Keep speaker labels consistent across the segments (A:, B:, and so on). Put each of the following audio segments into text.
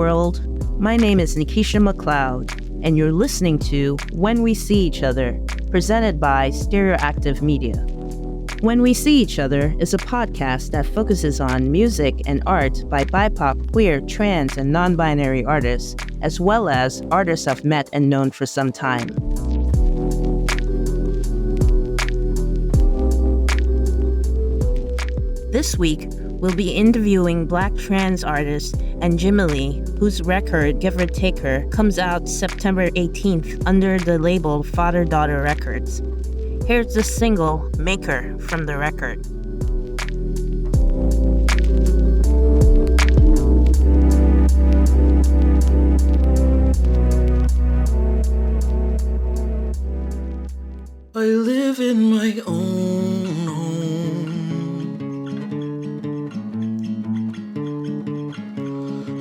A: world. My name is Nikkiesha McLeod, and you're listening to When We See Each Other, presented by Stereoactive Media. When We See Each Other is a podcast that focuses on music and art by BIPOC, queer, trans, and non-binary artists, as well as artists I've met and known for some time. This week, we'll be interviewing Black trans artist Anjimile, whose record, Give or Take Her, comes out September 18th under the label Father-Daughter Records. Here's the single, Maker, from the record.
B: I live in my own home.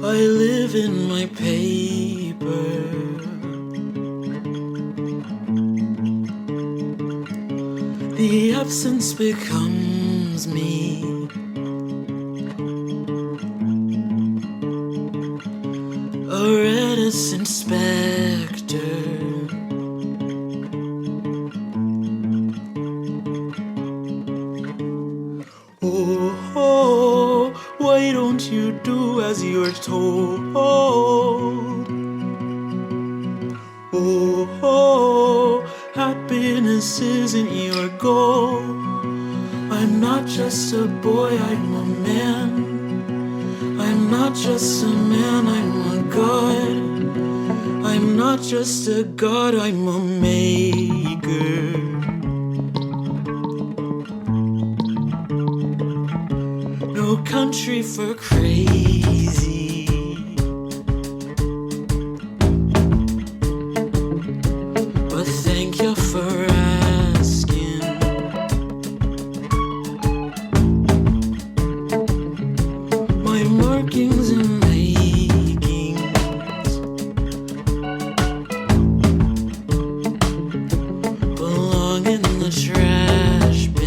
B: I live in my paper. The absence becomes me. A reticent specter. Oh, why don't you do as you're told? Oh, happiness isn't your goal. I'm not just a boy, I'm a man. I'm not just a man, I'm a god. I'm not just a god, I'm a maker. No country for crazy. But thank you for asking. My markings and makings belong in the trash bin.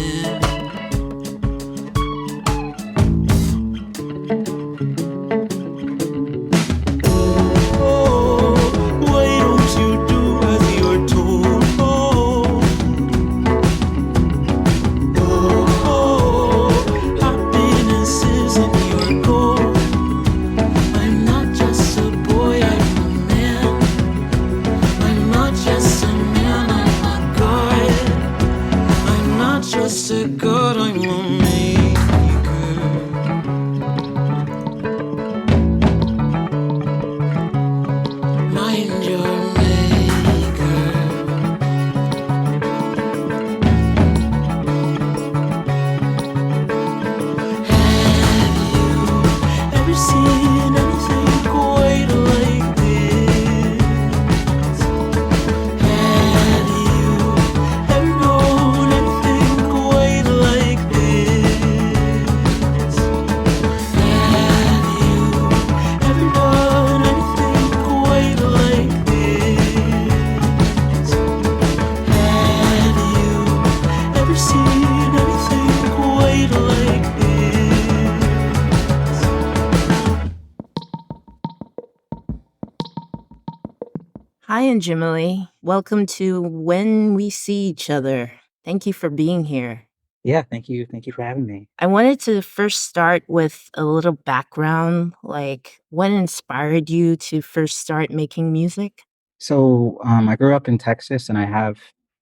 A: Hi, Anjimile. Welcome to When We See Each Other. Thank you for being here.
C: Yeah, thank you. Thank you for having me.
A: I wanted to first start with a little background, like what inspired you to first start making music?
C: So, I grew up in Texas and I have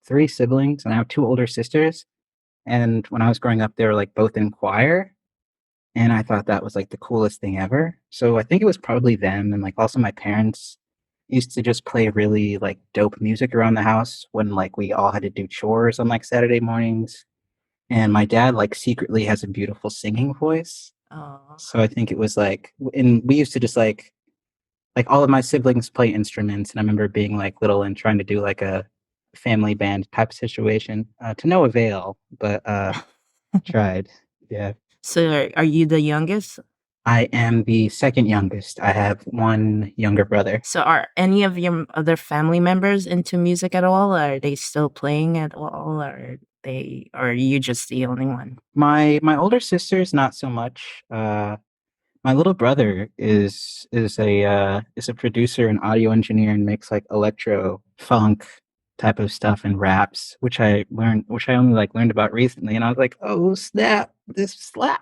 C: 3 siblings and I have 2 older sisters. And when I was growing up, they were like both in choir. And I thought that was like the coolest thing ever. So I think it was probably them. And like also my parents used to just play really like dope music around the house when like we all had to do chores on like Saturday mornings. And my dad like secretly has a beautiful singing voice.
A: Oh,
C: So I think it was like, and we used to just like all of my siblings play instruments, and I remember being like little and trying to do like a family band type situation to no avail, but tried. Yeah.
A: so are you the youngest?
C: I am the second youngest. I have one younger brother.
A: So are any of your other family members into music at all? Are they still playing at all? Or are you just the only one?
C: My older sisters, not so much. My little brother is a producer and audio engineer and makes like electro funk type of stuff and raps, which I only like learned about recently, and I was like, oh snap, this slap.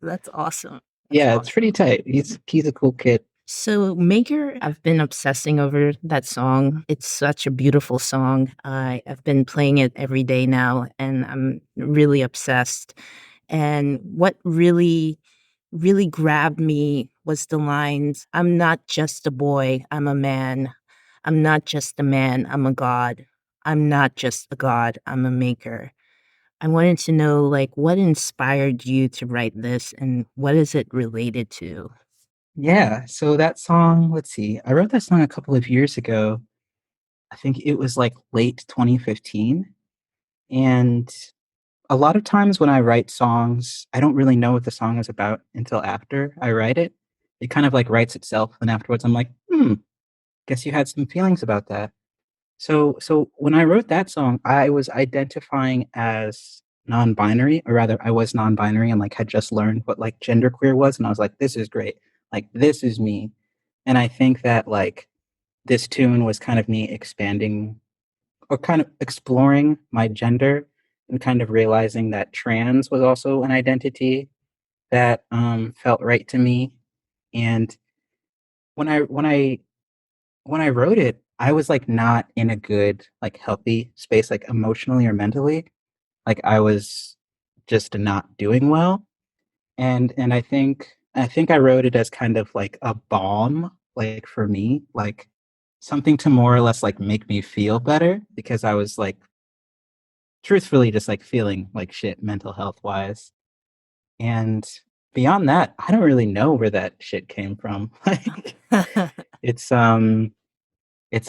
A: That's awesome. That's
C: Yeah, it's pretty
A: awesome.
C: tight. He's a cool kid.
A: So, Maker, I've been obsessing over that song. It's such a beautiful song. I've been playing it every day now, and I'm really obsessed. And what really grabbed me was the lines, "I'm not just a boy, I'm a man. I'm not just a man, I'm a god. I'm not just a god, I'm a maker." I wanted to know, like, what inspired you to write this and what is it related to?
C: Yeah, so that song, let's see, I wrote that song a couple of years ago. I think it was like late 2015. And a lot of times when I write songs, I don't really know what the song is about until after I write it. It kind of like writes itself, and afterwards I'm like, guess you had some feelings about that. So when I wrote that song, I was identifying as non-binary, or rather I was non-binary and like had just learned what like genderqueer was, and I was like, this is great. Like this is me. And I think that like this tune was kind of me expanding or kind of exploring my gender and kind of realizing that trans was also an identity that felt right to me. And when I wrote it, I was like not in a good, like healthy space, like emotionally or mentally. Like I was just not doing well. And I think I wrote it as kind of like a balm, like for me, like something to more or less like make me feel better because I was like truthfully just like feeling like shit mental health wise. And beyond that, I don't really know where that shit came from. Like it's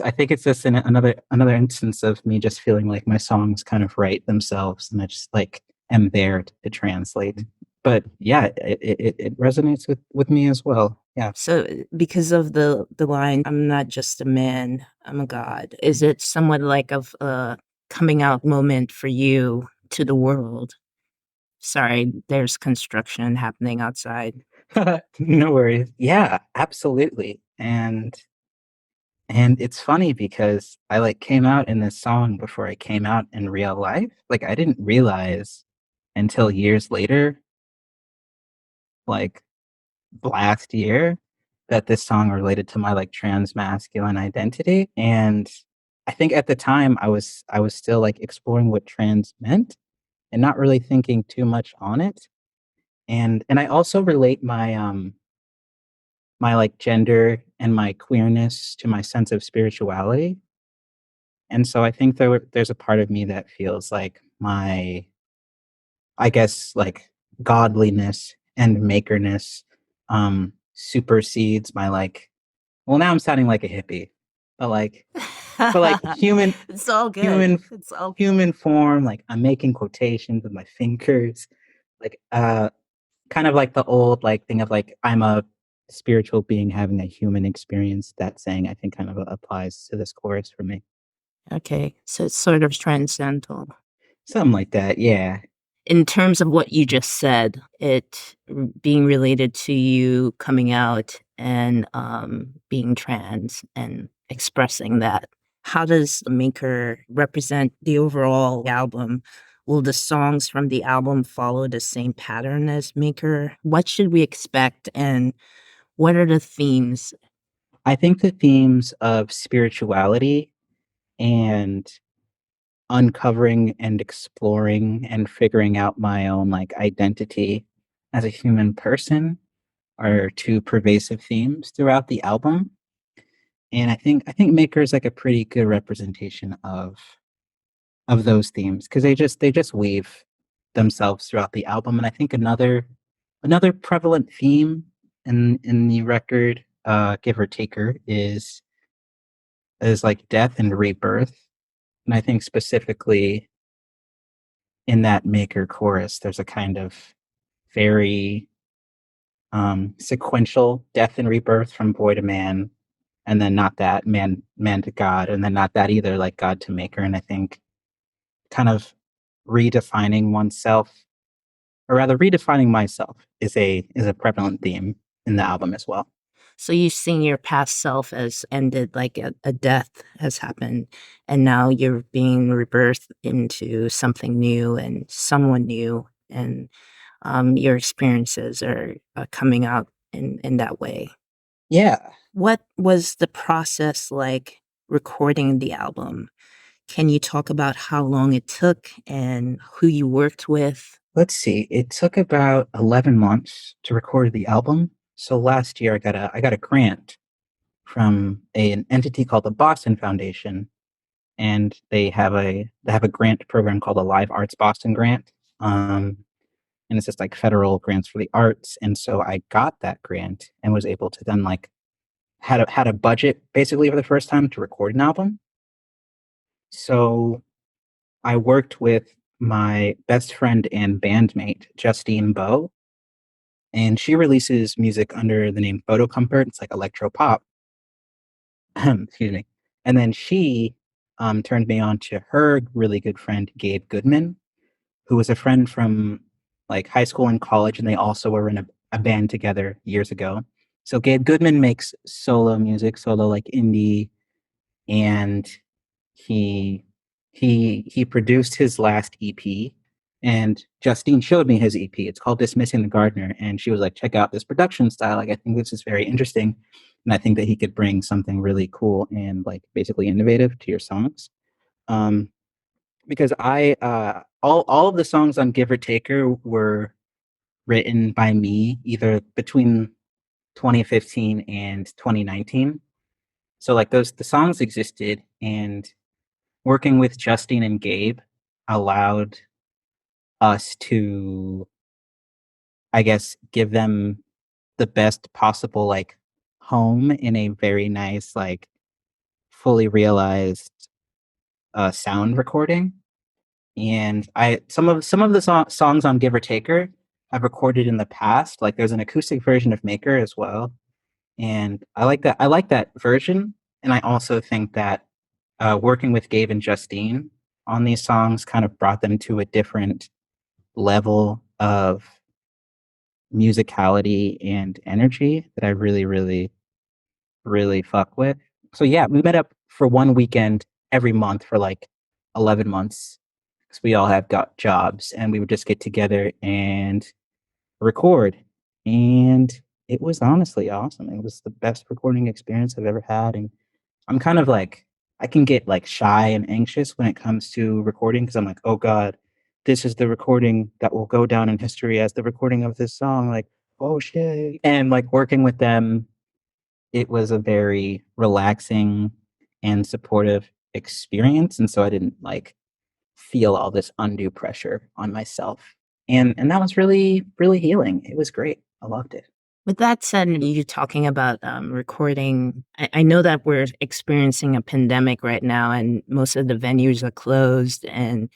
C: I think it's just another instance of me just feeling like my songs kind of write themselves and I just like am there to translate. But yeah, it resonates with me as well. Yeah.
A: So, because of the line, "I'm not just a man, I'm a god," is it somewhat like of a coming out moment for you to the world? Sorry, there's construction happening outside.
C: No worries. Yeah, absolutely. And it's funny because I like came out in this song before I came out in real life. Like I didn't realize until years later, like last year, that this song related to my like trans masculine identity. And I think at the time I was still like exploring what trans meant and not really thinking too much on it. And I also relate my like gender and my queerness to my sense of spirituality. And so I think there's a part of me that feels like my, I guess, like godliness and makerness supersedes my like, well, now I'm sounding like a hippie, but like
A: It's all good.
C: human,
A: It's all
C: human form, like I'm making quotations with my fingers, like, kind of like the old like thing of like, I'm a spiritual being having a human experience. That saying I think kind of applies to this chorus for me.
A: okay, so it's sort of transcendental.
C: Something like that. Yeah.
A: In terms of what you just said, being related to you coming out and, being trans and expressing that, how does Maker represent the overall album? Will the songs from the album follow the same pattern as Maker? What should we expect, and what are the themes?
C: I think the themes of spirituality and uncovering and exploring and figuring out my own like identity as a human person are two pervasive themes throughout the album. And I think Maker is like a pretty good representation of those themes because they just weave themselves throughout the album. And I think another prevalent theme in the record, give or taker, is like death and rebirth. And I think specifically in that Maker chorus, there's a kind of very sequential death and rebirth from boy to man, and then not that man to God, and then not that either, like God to Maker. And I think kind of redefining oneself, or rather redefining myself, is a prevalent theme in the album as well.
A: So you've seen your past self as ended, like a death has happened, and now you're being rebirthed into something new and someone new, and your experiences are coming out in that way.
C: Yeah.
A: What was the process like recording the album? Can you talk about how long it took and who you worked with?
C: Let's see. It took about 11 months to record the album. So last year I got a grant from an entity called the Boston Foundation, and they have a grant program called the Live Arts Boston Grant. And it's just like federal grants for the arts. And so I got that grant and was able to then like had a budget basically for the first time to record an album. So I worked with my best friend and bandmate, Justine Bowe, and she releases music under the name Photo Comfort. It's like electro pop. Excuse me. And then she turned me on to her really good friend, Gabe Goodman, who was a friend from like high school and college, and they also were in a band together years ago. So Gabe Goodman makes solo music, solo like indie, and he he produced his last EP. And Justine showed me his EP. It's called Dismissing the Gardener, and she was like, "Check out this production style. Like, I think this is very interesting, and I think that he could bring something really cool and like basically innovative to your songs." Um, because I all of the songs on Give or Taker were written by me either between 2015 and 2019. So like those the songs existed, and working with Justine and Gabe allowed us to, I guess, give them the best possible like home in a very nice like fully realized sound recording. And I some of the songs on Give or Taker I've recorded in the past. Like there's an acoustic version of Maker as well, and I like that. I like that version, and I also think that working with Gabe and Justine on these songs kind of brought them to a different level of musicality and energy that I really, really, really fuck with. So yeah, we met up for one weekend every month for like 11 months because we all have got jobs, and we would just get together and record. And it was honestly awesome. It was the best recording experience I've ever had. And I'm kind of like, I can get like shy and anxious when it comes to recording because I'm like, oh God, this is the recording that will go down in history as the recording of this song. Like, oh shit. And like working with them, it was a very relaxing and supportive experience. And so I didn't like feel all this undue pressure on myself. And that was really, really healing. It was great. I loved it.
A: With that said, you talking about recording, I know that we're experiencing a pandemic right now, and most of the venues are closed, and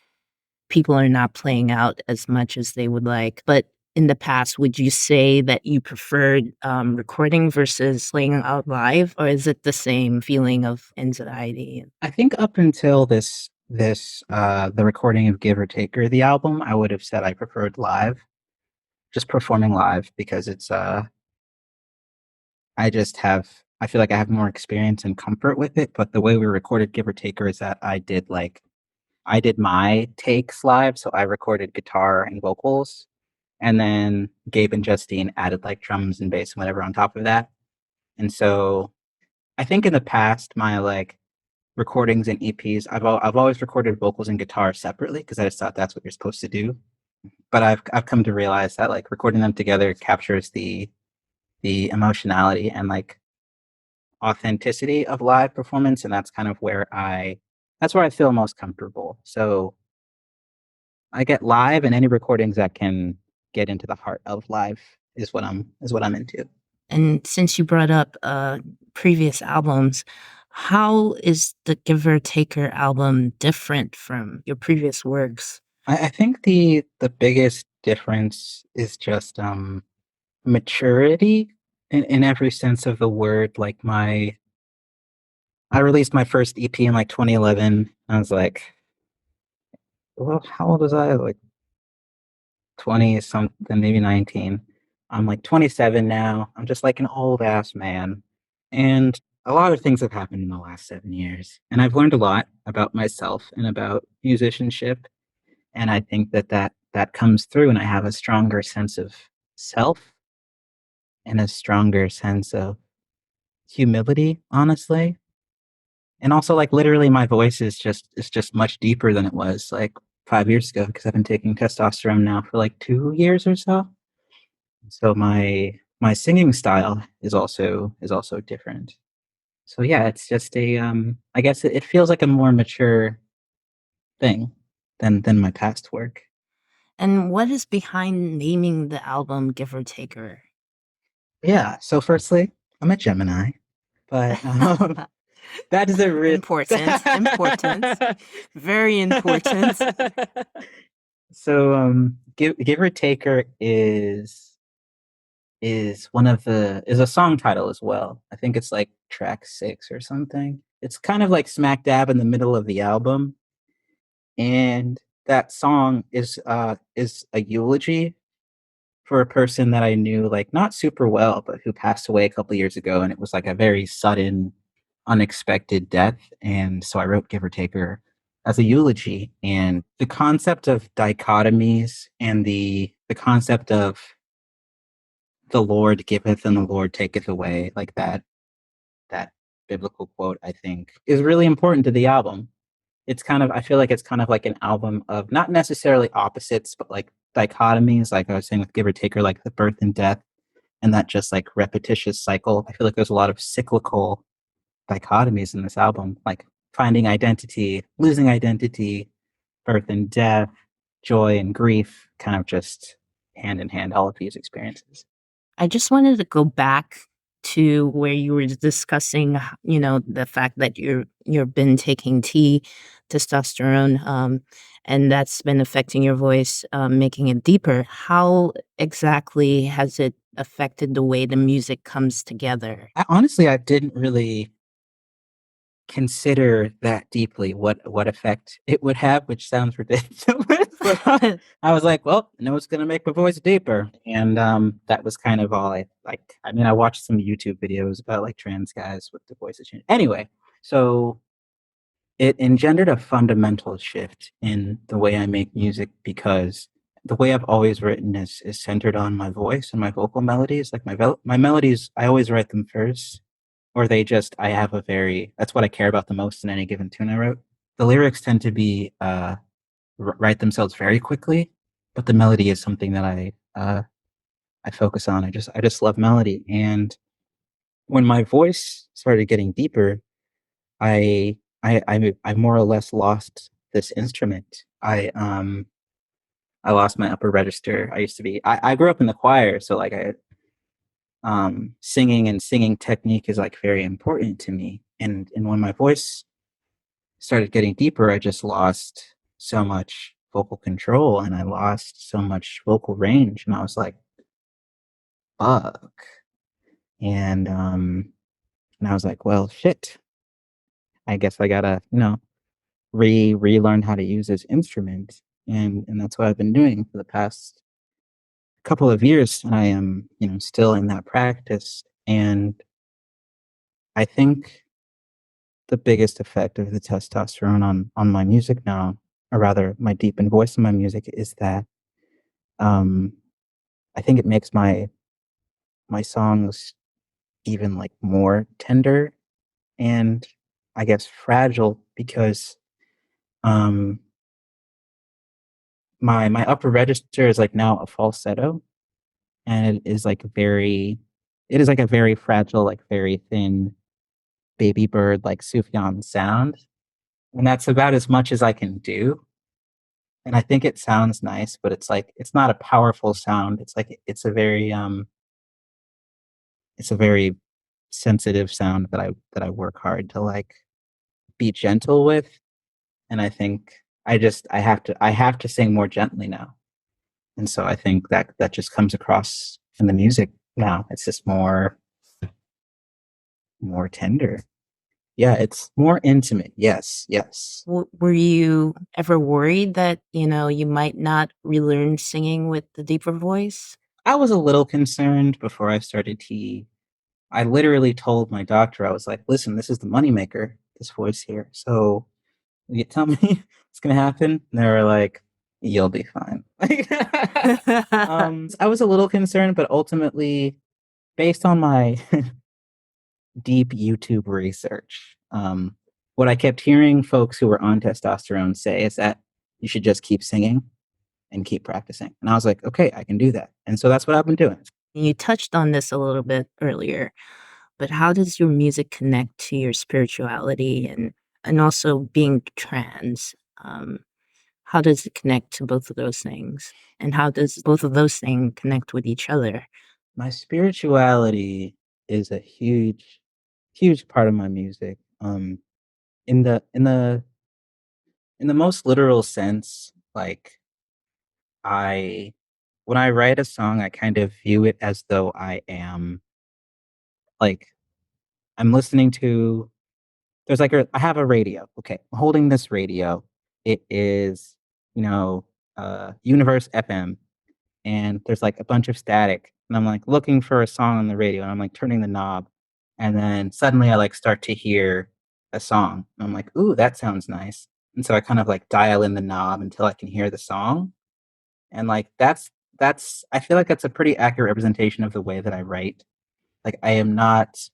A: people are not playing out as much as they would like. But in the past, would you say that you preferred recording versus playing out live, or is it the same feeling of anxiety?
C: I think up until the recording of Give or Taker, the album, I would have said I preferred live, just performing live because it's I feel like I have more experience and comfort with it. But the way we recorded Give or Taker is that I did my takes live, so I recorded guitar and vocals, and then Gabe and Justine added like drums and bass and whatever on top of that. And so I think in the past, my like recordings and EPs, I've always recorded vocals and guitar separately because I just thought that's what you're supposed to do. But I've come to realize that like recording them together captures the emotionality and like authenticity of live performance, and that's where I feel most comfortable. So I get live, and any recordings that can get into the heart of live is what I'm into.
A: And since you brought up previous albums, how is the Giver Taker album different from your previous works?
C: I think the biggest difference is just maturity in every sense of the word. Like I released my first EP in like 2011. I was like, well, how old was I? Like 20 something, maybe 19. I'm like 27 now. I'm just like an old ass man. And a lot of things have happened in the last 7 years. And I've learned a lot about myself and about musicianship. And I think that comes through, and I have a stronger sense of self and a stronger sense of humility, honestly. And also, like, literally my voice is just much deeper than it was like 5 years ago, because I've been taking testosterone now for like 2 years or so. So my singing style is also different. So yeah, it's just a I guess it feels like a more mature thing than my past work.
A: And what is behind naming the album Giver Taker?
C: Yeah. So firstly, I'm a Gemini, but that is a real
A: Important, very important.
C: So give or taker is one of the is a song title as well. I think it's like track 6 or something. It's kind of like smack dab in the middle of the album, and that song is a eulogy for a person that I knew, like, not super well, but who passed away a couple years ago, and it was like a very sudden, unexpected death. And so I wrote Give or Taker as a eulogy. And the concept of dichotomies and the concept of the Lord giveth and the Lord taketh away, like that biblical quote, I think, is really important to the album. It's kind of I feel like it's kind of like an album of not necessarily opposites, but like dichotomies, like I was saying with Give or Taker, like the birth and death, and that just like repetitious cycle. I feel like there's a lot of cyclical dichotomies in this album, like finding identity, losing identity, birth and death, joy and grief, kind of just hand in hand, all of these experiences.
A: I just wanted to go back to where you were discussing, the fact that you've been taking testosterone, and that's been affecting your voice, making it deeper. How exactly has it affected the way the music comes together?
C: Honestly, I didn't really consider that deeply what effect it would have, which sounds ridiculous. But I was like, well, I know it's gonna make my voice deeper. And that was kind of all I like. I mean, I watched some YouTube videos about like trans guys with the voices changed. Anyway, so it engendered a fundamental shift in the way I make music, because the way I've always written is centered on my voice and my vocal melodies. Like my melodies, I always write them first, or they just I have a very that's what I care about the most in any given tune I wrote. The lyrics tend to be write themselves very quickly, but the melody is something that I focus on. I just love melody, and when my voice started getting deeper, I more or less lost this instrument. I lost my upper register. I grew up in the choir, so like I singing and singing technique is like very important to me. And when my voice started getting deeper, I just lost so much vocal control, and I lost so much vocal range, and I was like, fuck. And I was like, well, shit. I guess I gotta, relearn how to use this instrument. And that's what I've been doing for the past couple of years. And I am, still in that practice. And I think the biggest effect of the testosterone on my music now, or rather my deepened voice in my music, is that um I think it makes my songs even like more tender and I guess fragile, because um my upper register is like now a falsetto, and it is like a very fragile, like very thin baby bird, like Sufjan sound. And that's about as much as I can do. And I think it sounds nice, but it's like it's not a powerful sound. It's like it's a very sensitive sound that I work hard to like be gentle with. And I think I have to sing more gently now. And so I think that just comes across in the music now. It's just more tender. Yeah, it's more intimate. Yes, yes.
A: Were you ever worried that, you might not relearn singing with the deeper voice?
C: I was a little concerned before I started T. I literally told my doctor, I was like, listen, this is the moneymaker, this voice here. So you tell me what's gonna happen. And they were like, you'll be fine. I was a little concerned, but ultimately, based on my deep YouTube research, what I kept hearing folks who were on testosterone say is that you should just keep singing and keep practicing. And I was like, okay, I can do that. And so that's what I've been doing.
A: You touched on this a little bit earlier, but how does your music connect to your spirituality and also being trans? How does it connect to both of those things? And how does both of those things connect with each other?
C: My spirituality is a huge, huge part of my music. In the in the in the most literal sense, like I when I write a song, I kind of view it as though I am like I'm listening to there's like I have a radio. Okay. I'm holding this radio. It is, you know, Universe FM, and there's like a bunch of static, and I'm like looking for a song on the radio, and I'm like turning the knob, and then suddenly I like start to hear a song, and I'm like, ooh, that sounds nice. And so I kind of like dial in the knob until I can hear the song. And like that's I feel like that's a pretty accurate representation of the way that I write. Like I am not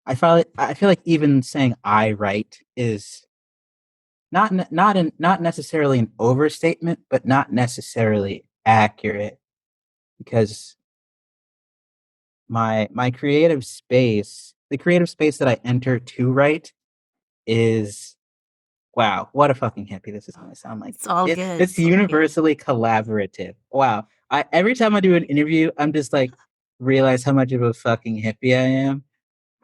C: I feel like even saying I write is not necessarily an overstatement, but not necessarily accurate, because my creative space, the creative space that I enter to write is wow, what a fucking hippie this is gonna sound like.
A: It's all good.
C: It's universally collaborative. Wow. I every time I do an interview, I'm just like realize how much of a fucking hippie I am.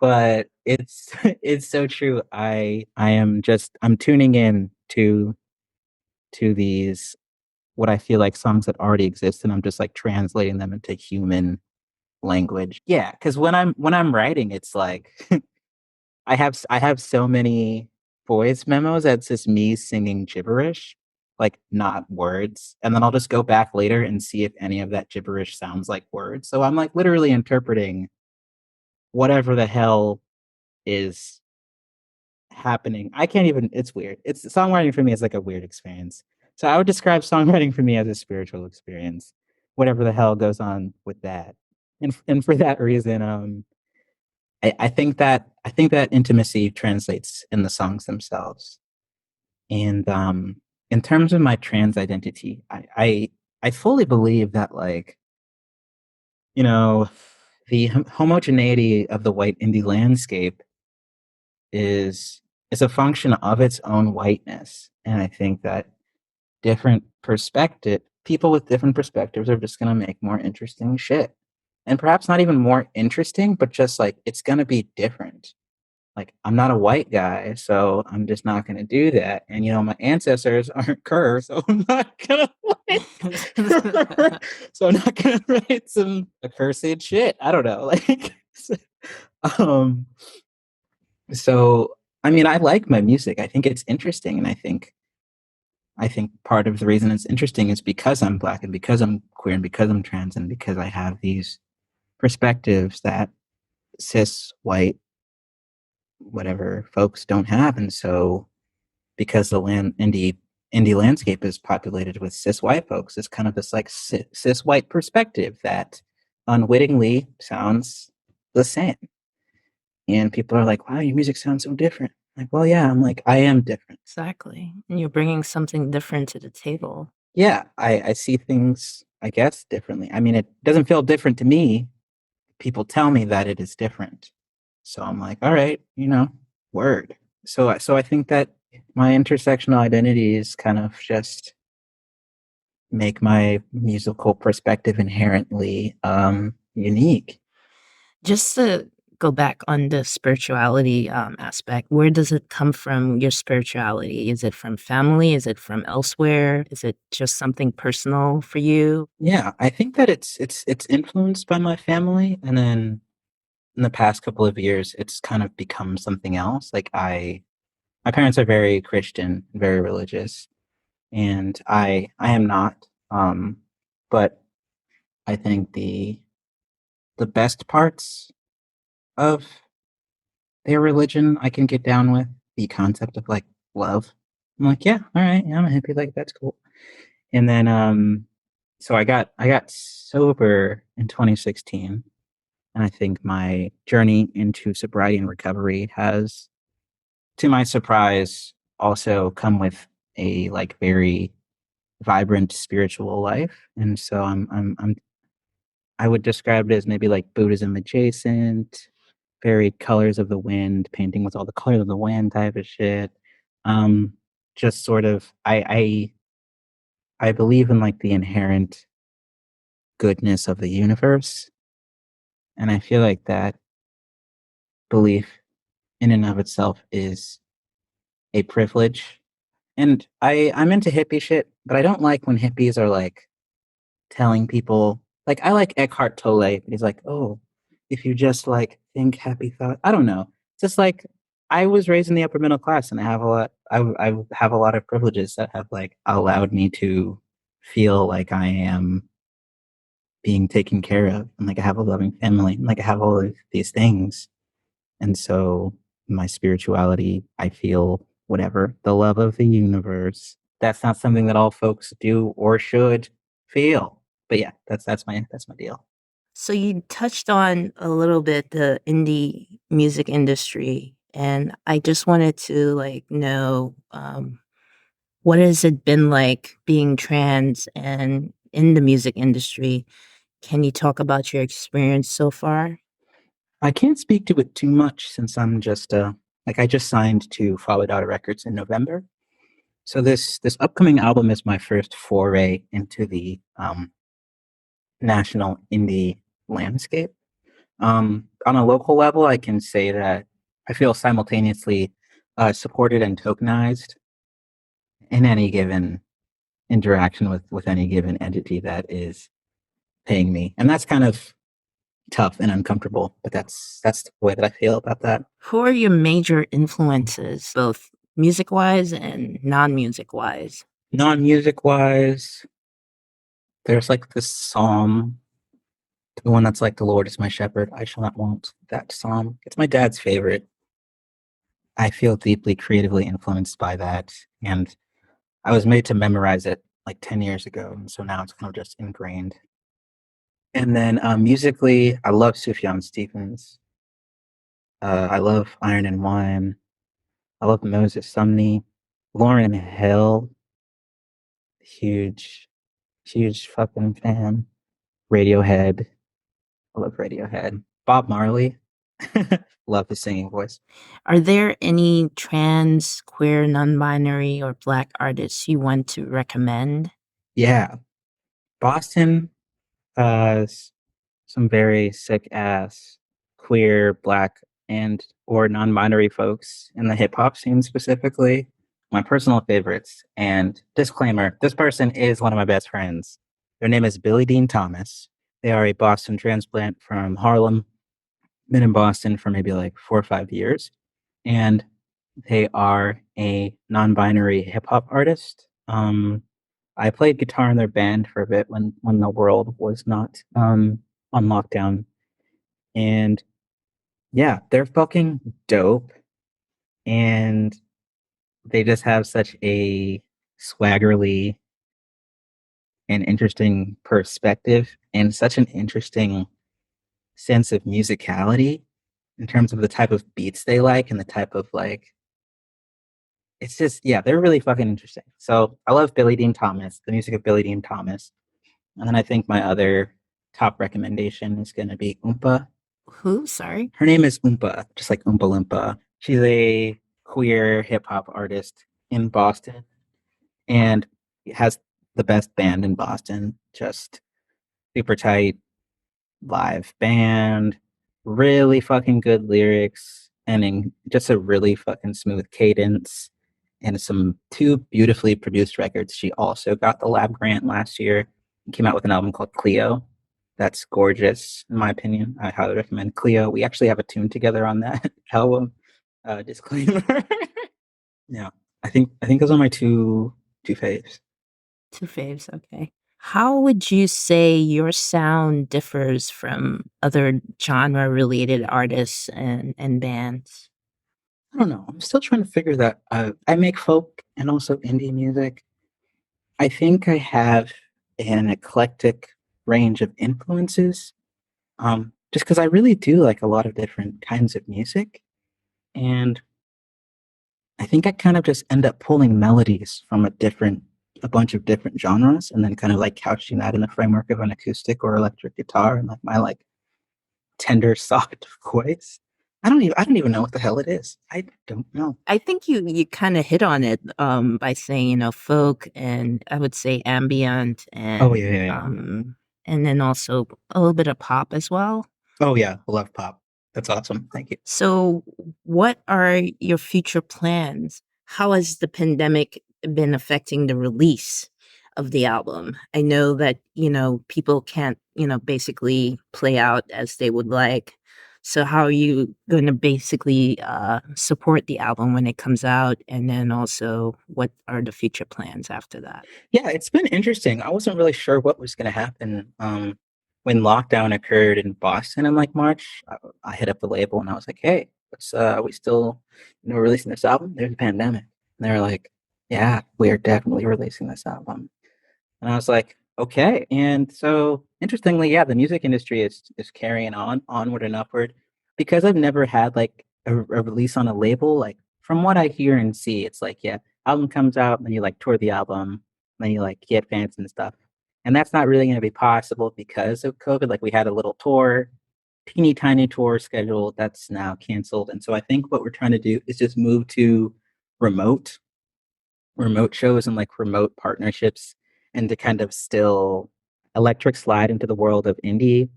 C: But it's it's so true. I am just I'm tuning in to these what I feel like songs that already exist, and I'm just like translating them into human language. Yeah, because when I'm writing, it's like I have so many voice memos that's just me singing gibberish, like not words, and then I'll just go back later and see if any of that gibberish sounds like words. So I'm like literally interpreting whatever the hell is happening. I can't even. It's weird. It's songwriting for me is like a weird experience. So I would describe songwriting for me as a spiritual experience, whatever the hell goes on with that. And for that reason, I think that intimacy translates in the songs themselves. And in terms of my trans identity, I fully believe that like you know the homogeneity of the white indie landscape is is a function of its own whiteness, and I think that different perspective people with different perspectives are just going to make more interesting shit, and perhaps not even more interesting, but just like it's going to be different. Like I'm not a white guy, so I'm just not going to do that. And my ancestors aren't cursed, so I'm not going to so I'm not going to write some accursed shit. I don't know, like um so I mean, I like my music. I think it's interesting, and I think part of the reason it's interesting is because I'm black and because I'm queer and because I'm trans and because I have these perspectives that cis white whatever folks don't have. And so because the indie landscape is populated with cis white folks, it's kind of this like cis white perspective that unwittingly sounds the same. And people are like, wow, your music sounds so different. Like, well, yeah, I'm like, I am different.
A: Exactly. And you're bringing something different to the table.
C: Yeah, I see things, I guess, differently. I mean, it doesn't feel different to me. People tell me that it is different. So I'm like, all right, word. So I think that my intersectional identities kind of just make my musical perspective inherently unique.
A: Just to go back on the spirituality aspect, where does it come from, your spirituality? Is it from family? Is it from elsewhere? Is it just something personal for you?
C: Yeah, I think that it's influenced by my family, and then in the past couple of years, it's kind of become something else. Like my parents are very Christian, very religious, and I am not. But I think the best parts of their religion I can get down with, the concept of like love. I'm like, yeah, all right, yeah, I'm a hippie, like that's cool. And then so I got sober in 2016, and I think my journey into sobriety and recovery has, to my surprise, also come with a like very vibrant spiritual life. And so I would describe it as maybe like Buddhism adjacent, very colors of the wind, painting with all the colors of the wind type of shit. Um, just sort of I believe in like the inherent goodness of the universe, and I feel like that belief in and of itself is a privilege. And I'm into hippie shit, but I don't like when hippies are like telling people, like I like Eckhart Tolle. He's like, oh, if you just like think happy thought, I don't know. Just like I was raised in the upper middle class, and I have a lot. I have a lot of privileges that have like allowed me to feel like I am being taken care of, and like I have a loving family, and like I have all of these things. And so my spirituality, I feel whatever, the love of the universe. That's not something that all folks do or should feel. But yeah, that's my deal.
A: So you touched on a little bit the indie music industry, and I just wanted to like know what has it been like being trans and in the music industry? Can you talk about your experience so far?
C: I can't speak to it too much since I'm just like I just signed to Father Daughter Records in November. So this upcoming album is my first foray into the national indie landscape. On a local level, I can say that I feel simultaneously supported and tokenized in any given interaction with any given entity that is paying me, and that's kind of tough and uncomfortable. But that's the way that I feel about that.
A: Who are your major influences, both music wise and non music wise?
C: Non-music wise, there's like this psalm, the one that's like, "The Lord is my shepherd; I shall not want." That psalm, it's my dad's favorite. I feel deeply creatively influenced by that, and I was made to memorize it like 10 years ago, and so now it's kind of just ingrained. And then musically, I love Sufjan Stevens. I love Iron and Wine. I love Moses Sumney. Lauren Hill, huge, huge fucking fan. Radiohead. I love Radiohead. Bob Marley. Love his singing voice.
A: Are there any trans, queer, non binary, or black artists you want to recommend?
C: Yeah. Boston has some very sick ass queer, black, and or non-binary folks in the hip hop scene specifically. My personal favorites. And disclaimer: this person is one of my best friends. Their name is Billy Dean Thomas. They are a Boston transplant from Harlem. Been in Boston for maybe like 4 or 5 years, and they are a non-binary hip hop artist. I played guitar in their band for a bit when the world was not on lockdown, and yeah, they're fucking dope, and they just have such a swaggerly and interesting perspective and such an interesting sense of musicality in terms of the type of beats they like and the type of like it's just yeah, they're really fucking interesting. So I love Billy Dean Thomas, the music of Billy Dean Thomas. And then I think my other top recommendation is gonna be Oompa.
A: Who? Sorry.
C: Her name is Oompa, just like Oompa Loompa. She's a queer hip hop artist in Boston and has the best band in Boston. Just super tight live band, really fucking good lyrics, and just a really fucking smooth cadence, and some two beautifully produced records. She also got the lab grant last year and came out with an album called Cleo. That's gorgeous, in my opinion. I highly recommend Cleo. We actually have a tune together on that album. Disclaimer. Yeah, I think those are my two faves.
A: Two faves. Okay. How would you say your sound differs from other genre-related artists and bands?
C: I don't know. I'm still trying to figure that out. I make folk and also indie music. I think I have an eclectic range of influences. Just because I really do like a lot of different kinds of music. And I think I kind of just end up pulling melodies from a bunch of different genres and then kind of like couching that in the framework of an acoustic or electric guitar and like my like tender, soft voice. I don't even know what the hell it is. I don't know.
A: I think you kind of hit on it by saying, folk and I would say ambient
C: Oh yeah, yeah, yeah.
A: and then also a little bit of pop as well.
C: Oh yeah, I love pop. That's awesome. Thank you.
A: So, what are your future plans? How has the pandemic been affecting the release of the album? I know that, people can't, basically play out as they would like. So, how are you going to basically support the album when it comes out? And then also, what are the future plans after that?
C: Yeah, it's been interesting. I wasn't really sure what was going to happen when lockdown occurred in Boston in like March. I hit up the label and I was like, "Hey, are we still, releasing this album? There's a pandemic." And they were like, "Yeah, we are definitely releasing this album." And I was like, "Okay." And so, interestingly, yeah, the music industry is carrying on onward and upward because I've never had like a release on a label. Like from what I hear and see, it's like, yeah, album comes out, and then you like tour the album, then you like get fans and stuff. And that's not really going to be possible because of COVID. Like we had a little tour, teeny tiny tour scheduled that's now canceled. And so I think what we're trying to do is just move to remote remote shows and like remote partnerships and to kind of still electric slide into the world of indie,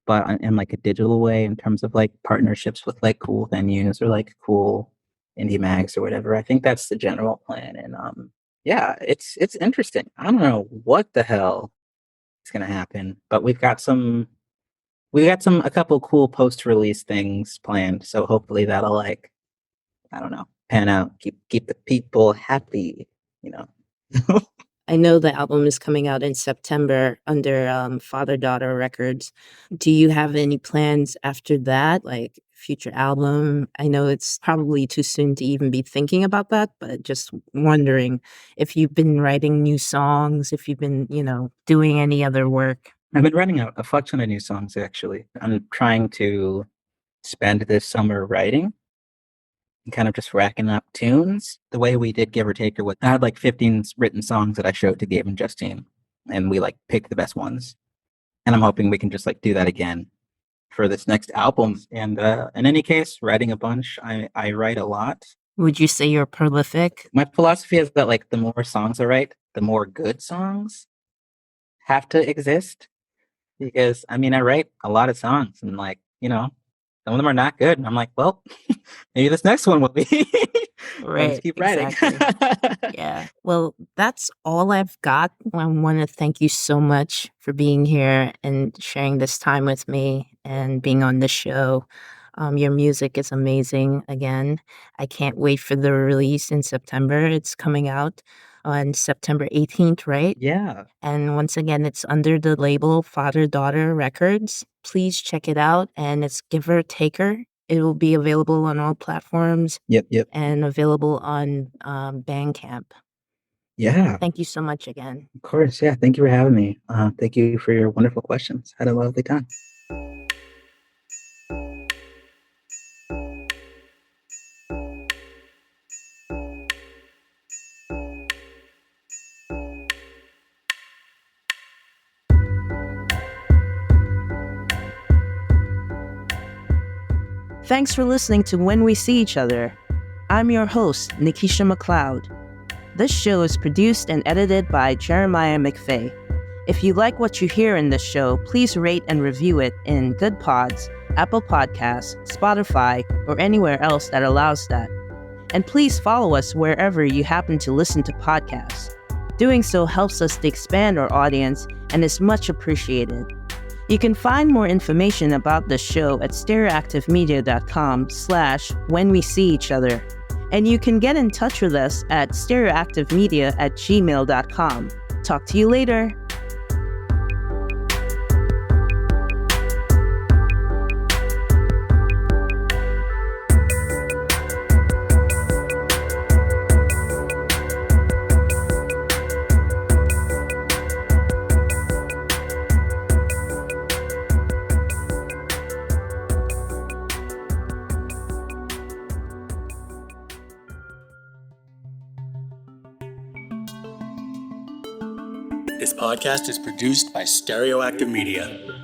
C: but in like a digital way in terms of like partnerships with like cool venues or like cool indie mags or whatever. I think that's the general plan. And yeah, it's interesting. I don't know what the hell is gonna happen, but we got a couple cool post release things planned. So hopefully that'll like, I don't know, pan out, keep the people happy, you know.
A: I know the album is coming out in September under Father Daughter Records. Do you have any plans after that, like future album? I know it's probably too soon to even be thinking about that, but just wondering if you've been writing new songs, if you've been, doing any other work.
C: I've been writing a fuck ton of new songs actually. I'm trying to spend this summer writing and kind of just racking up tunes the way we did Give or Take Her. I had like 15 written songs that I showed to Gabe and Justine, and we like picked the best ones. And I'm hoping we can just like do that again for this next album. And in any case, writing a bunch. I write a lot.
A: Would you say you're prolific?
C: My philosophy is that like the more songs I write, the more good songs have to exist. Because I mean, I write a lot of songs, and like some of them are not good. And I'm like, well, maybe this next one will be. I'll just keep writing.
A: Exactly. Yeah. Well, that's all I've got. I want to thank you so much for being here and sharing this time with me and being on the show. Your music is amazing again. I can't wait for the release in September. It's coming out on September 18th, right?
C: Yeah.
A: And once again, it's under the label Father Daughter Records. Please check it out. And it's Giver Taker. It will be available on all platforms.
C: Yep.
A: And available on Bandcamp.
C: Yeah.
A: Thank you so much again.
C: Of course. Yeah. Thank you for having me. Thank you for your wonderful questions. Had a lovely time.
A: Thanks for listening to When We See Each Other. I'm your host, Nikkiesha McLeod. This show is produced and edited by Jeremiah McVay. If you like what you hear in this show, please rate and review it in Good Pods, Apple Podcasts, Spotify, or anywhere else that allows that. And please follow us wherever you happen to listen to podcasts. Doing so helps us to expand our audience and is much appreciated. You can find more information about the show at stereoactivemedia.com/whenweseeeachother. And you can get in touch with us at stereoactivemedia@gmail.com. Talk to you later.
B: This podcast is produced by Stereoactive Media.